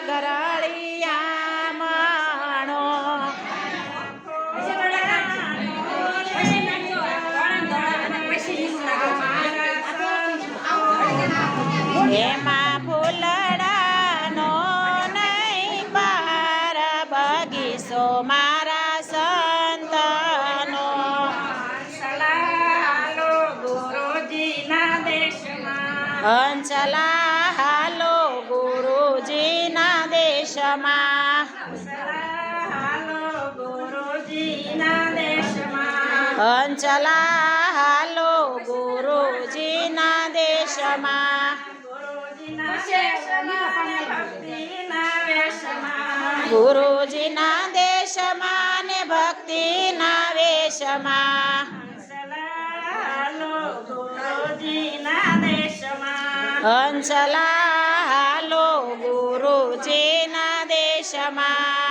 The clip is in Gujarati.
ઘરળિયા મણો એમાં ફૂલડાનો નહીં પાર બગીચો મારા સંતનો હાલો ગુરુજીના દેશમાં હંસલા હાલો ગુરુજીના દેશમાં હાલો ગુરુજીના દેશમાં હંસલા હાલો ગુરુજીના દેશમાં ગુરુજીના દેશમાં ને ભક્તિના વેશમાં હંસલા હાલો ગુરુજીના દેશમાં